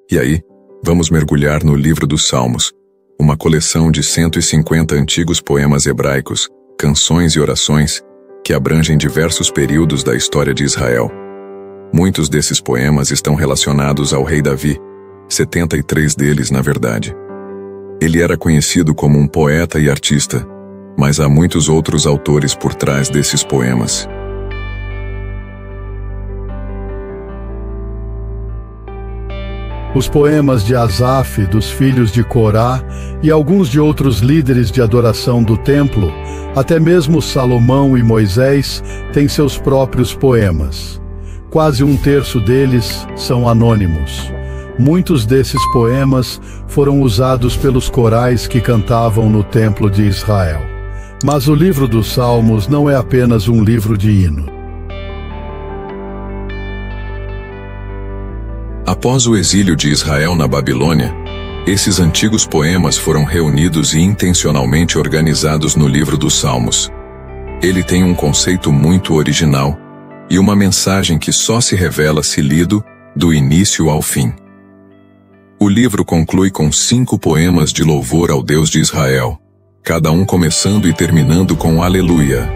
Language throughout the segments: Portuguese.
E aí, vamos mergulhar no livro dos Salmos, uma coleção de 150 antigos poemas hebraicos, canções e orações que abrangem diversos períodos da história de Israel. Muitos desses poemas estão relacionados ao rei Davi, 73 deles na verdade. Ele era conhecido como um poeta e artista, mas há muitos outros autores por trás desses poemas. Os poemas de Asaf, dos filhos de Corá e alguns de outros líderes de adoração do templo, até mesmo Salomão e Moisés, têm seus próprios poemas. Quase um terço deles são anônimos. Muitos desses poemas foram usados pelos corais que cantavam no templo de Israel. Mas o livro dos Salmos não é apenas um livro de hino. Após o exílio de Israel na Babilônia, esses antigos poemas foram reunidos e intencionalmente organizados no livro dos Salmos. Ele tem um conceito muito original e uma mensagem que só se revela se lido do início ao fim. O livro conclui com 5 poemas de louvor ao Deus de Israel, cada um começando e terminando com Aleluia.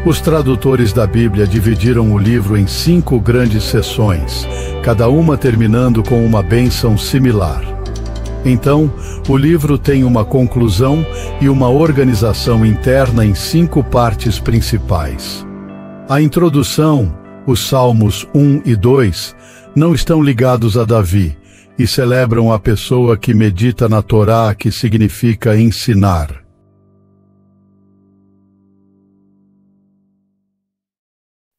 Os tradutores da Bíblia dividiram o livro em 5 grandes seções, cada uma terminando com uma bênção similar. Então, o livro tem uma conclusão e uma organização interna em 5 partes principais. A introdução, os Salmos 1 e 2, não estão ligados a Davi e celebram a pessoa que medita na Torá, que significa ensinar.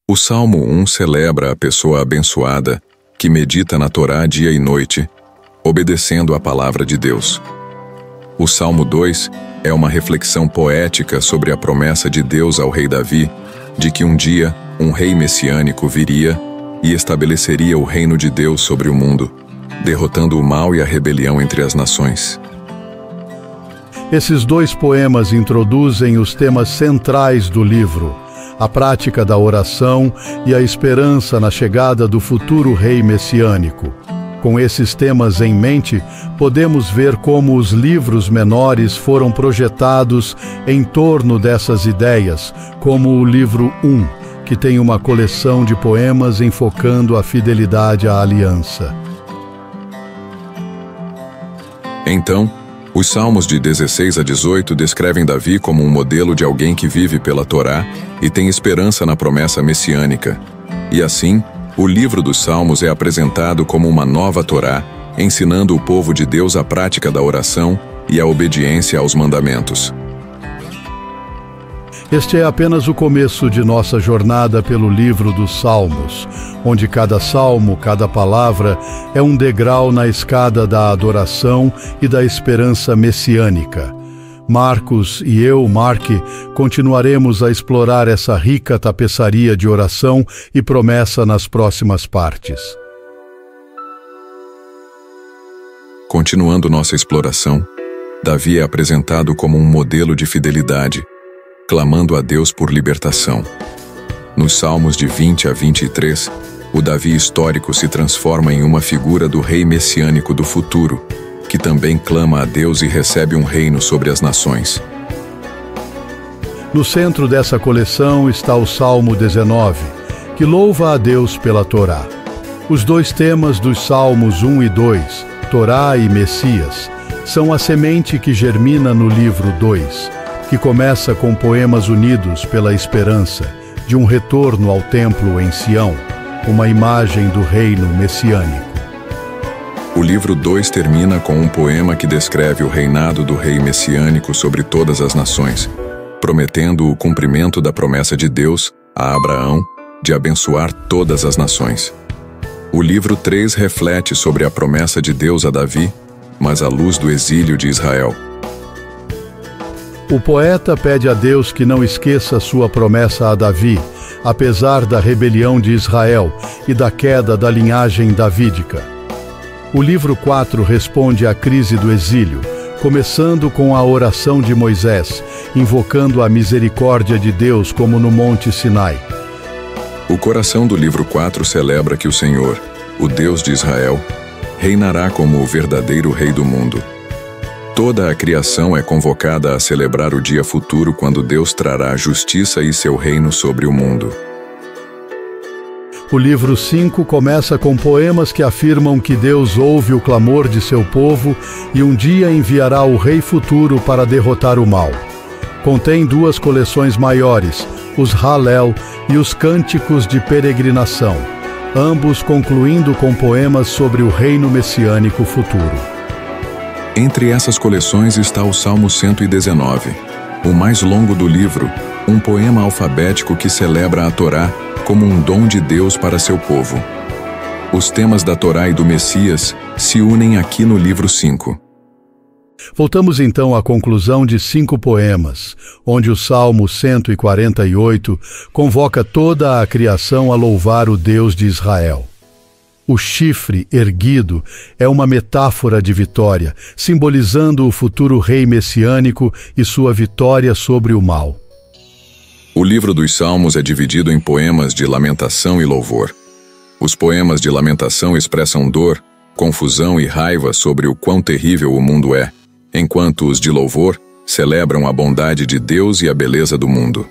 O Salmo 1 celebra a pessoa abençoada que medita na Torá dia e noite, obedecendo à palavra de Deus. O Salmo 2 é uma reflexão poética sobre a promessa de Deus ao rei Davi de que um dia um rei messiânico viria e estabeleceria o reino de Deus sobre o mundo, derrotando o mal e a rebelião entre as nações. Esses 2 poemas introduzem os temas centrais do livro: a prática da oração e a esperança na chegada do futuro rei messiânico. Com esses temas em mente, podemos ver como os livros menores foram projetados em torno dessas ideias, como o livro 1, que tem uma coleção de poemas enfocando a fidelidade à aliança. Então, os Salmos de 16 a 18 descrevem Davi como um modelo de alguém que vive pela Torá e tem esperança na promessa messiânica. E assim, o livro dos Salmos é apresentado como uma nova Torá, ensinando o povo de Deus a prática da oração e a obediência aos mandamentos. Este é apenas o começo de nossa jornada pelo livro dos Salmos, onde cada salmo, cada palavra, é um degrau na escada da adoração e da esperança messiânica. Marcos e eu, Mark, continuaremos a explorar essa rica tapeçaria de oração e promessa nas próximas partes. Continuando nossa exploração, Davi é apresentado como um modelo de fidelidade, clamando a Deus por libertação. Nos Salmos de 20 a 23, o Davi histórico se transforma em uma figura do rei messiânico do futuro, que também clama a Deus e recebe um reino sobre as nações. No centro dessa coleção está o Salmo 19, que louva a Deus pela Torá. Os 2 temas dos Salmos 1 e 2, Torá e Messias, são a semente que germina no livro 2, que começa com poemas unidos pela esperança de um retorno ao templo em Sião, uma imagem do reino messiânico. O livro 2 termina com um poema que descreve o reinado do rei messiânico sobre todas as nações, prometendo o cumprimento da promessa de Deus a Abraão de abençoar todas as nações. O livro 3 reflete sobre a promessa de Deus a Davi, mas à luz do exílio de Israel. O poeta pede a Deus que não esqueça sua promessa a Davi, apesar da rebelião de Israel e da queda da linhagem davídica. O livro 4 responde à crise do exílio, começando com a oração de Moisés, invocando a misericórdia de Deus como no Monte Sinai. O coração do livro 4 celebra que o Senhor, o Deus de Israel, reinará como o verdadeiro Rei do mundo. Toda a criação é convocada a celebrar o dia futuro quando Deus trará justiça e seu reino sobre o mundo. O livro 5 começa com poemas que afirmam que Deus ouve o clamor de seu povo e um dia enviará o Rei futuro para derrotar o mal. Contém 2 coleções maiores, os Hallel e os Cânticos de Peregrinação, ambos concluindo com poemas sobre o reino messiânico futuro. Entre essas coleções está o Salmo 119, o mais longo do livro, um poema alfabético que celebra a Torá como um dom de Deus para seu povo. Os temas da Torá e do Messias se unem aqui no livro 5. Voltamos então à conclusão de 5 poemas, onde o Salmo 148 convoca toda a criação a louvar o Deus de Israel. O chifre erguido é uma metáfora de vitória, simbolizando o futuro rei messiânico e sua vitória sobre o mal. O livro dos Salmos é dividido em poemas de lamentação e louvor. Os poemas de lamentação expressam dor, confusão e raiva sobre o quão terrível o mundo é, enquanto os de louvor celebram a bondade de Deus e a beleza do mundo.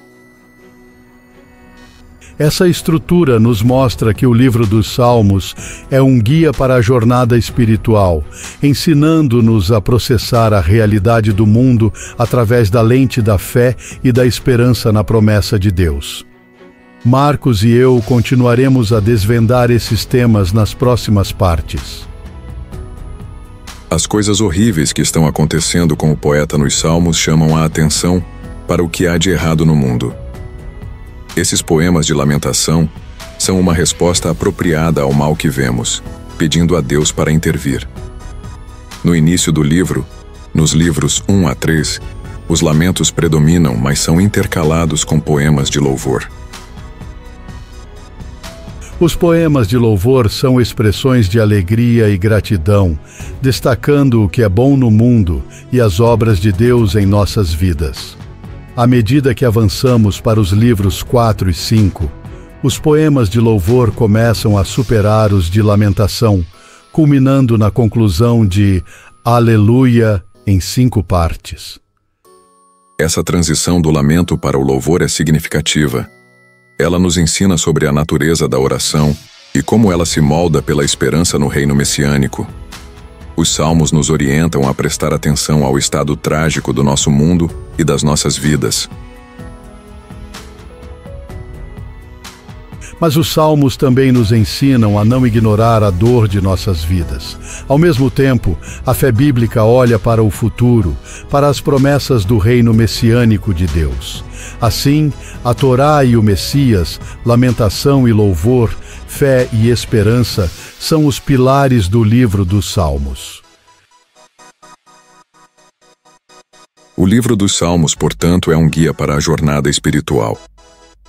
Essa estrutura nos mostra que o livro dos Salmos é um guia para a jornada espiritual, ensinando-nos a processar a realidade do mundo através da lente da fé e da esperança na promessa de Deus. Marcos e eu continuaremos a desvendar esses temas nas próximas partes. As coisas horríveis que estão acontecendo com o poeta nos Salmos chamam a atenção para o que há de errado no mundo. Esses poemas de lamentação são uma resposta apropriada ao mal que vemos, pedindo a Deus para intervir. No início do livro, nos livros 1 a 3, os lamentos predominam, mas são intercalados com poemas de louvor. Os poemas de louvor são expressões de alegria e gratidão, destacando o que é bom no mundo e as obras de Deus em nossas vidas. À medida que avançamos para os livros 4 e 5, os poemas de louvor começam a superar os de lamentação, culminando na conclusão de Aleluia em 5 partes. Essa transição do lamento para o louvor é significativa. Ela nos ensina sobre a natureza da oração e como ela se molda pela esperança no reino messiânico. Os salmos nos orientam a prestar atenção ao estado trágico do nosso mundo e das nossas vidas. Mas os salmos também nos ensinam a não ignorar a dor de nossas vidas. Ao mesmo tempo, a fé bíblica olha para o futuro, para as promessas do reino messiânico de Deus. Assim, a Torá e o Messias, lamentação e louvor, fé e esperança são os pilares do livro dos Salmos. O livro dos Salmos, portanto, é um guia para a jornada espiritual.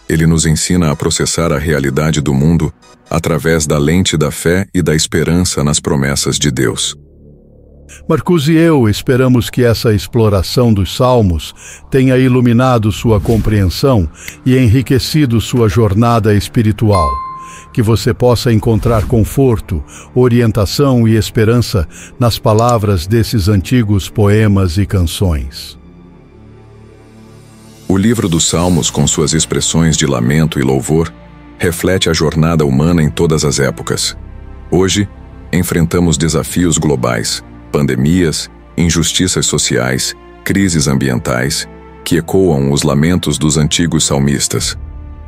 Ele nos ensina a processar a realidade do mundo através da lente da fé e da esperança nas promessas de Deus. Marcos e eu esperamos que essa exploração dos Salmos tenha iluminado sua compreensão e enriquecido sua jornada espiritual. Que você possa encontrar conforto, orientação e esperança nas palavras desses antigos poemas e canções. O livro dos Salmos, com suas expressões de lamento e louvor, reflete a jornada humana em todas as épocas. Hoje, enfrentamos desafios globais, pandemias, injustiças sociais, crises ambientais, que ecoam os lamentos dos antigos salmistas.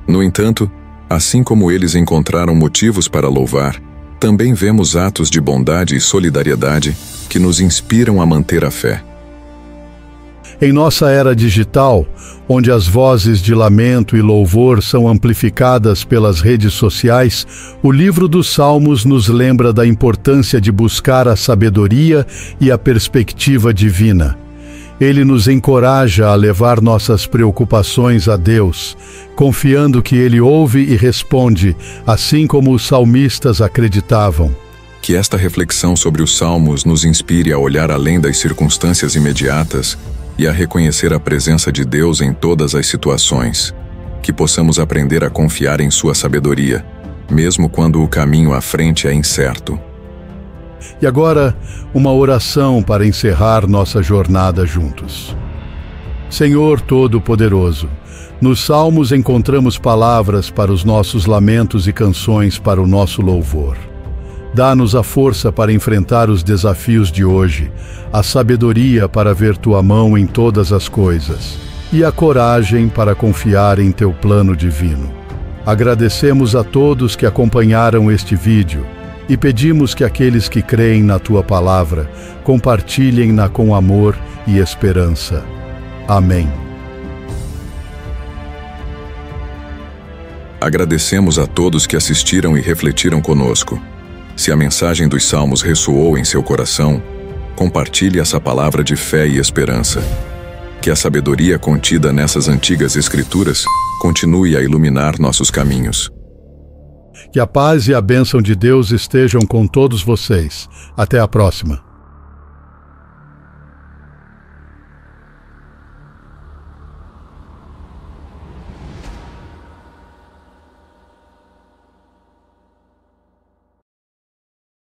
No entanto, assim como eles encontraram motivos para louvar, também vemos atos de bondade e solidariedade que nos inspiram a manter a fé. Em nossa era digital, onde as vozes de lamento e louvor são amplificadas pelas redes sociais, o livro dos Salmos nos lembra da importância de buscar a sabedoria e a perspectiva divina. Ele nos encoraja a levar nossas preocupações a Deus, confiando que Ele ouve e responde, assim como os salmistas acreditavam. Que esta reflexão sobre os Salmos nos inspire a olhar além das circunstâncias imediatas e a reconhecer a presença de Deus em todas as situações. que possamos aprender a confiar em sua sabedoria, mesmo quando o caminho à frente é incerto. E agora, uma oração para encerrar nossa jornada juntos. Senhor Todo-Poderoso, nos Salmos encontramos palavras para os nossos lamentos e canções para o nosso louvor. Dá-nos a força para enfrentar os desafios de hoje, a sabedoria para ver Tua mão em todas as coisas e a coragem para confiar em Teu plano divino. Agradecemos a todos que acompanharam este vídeo e pedimos que aqueles que creem na Tua palavra compartilhem-na com amor e esperança. Amém. Agradecemos a todos que assistiram e refletiram conosco. Se a mensagem dos Salmos ressoou em seu coração, compartilhe essa palavra de fé e esperança. Que a sabedoria contida nessas antigas escrituras continue a iluminar nossos caminhos. Que a paz e a bênção de Deus estejam com todos vocês. Até a próxima.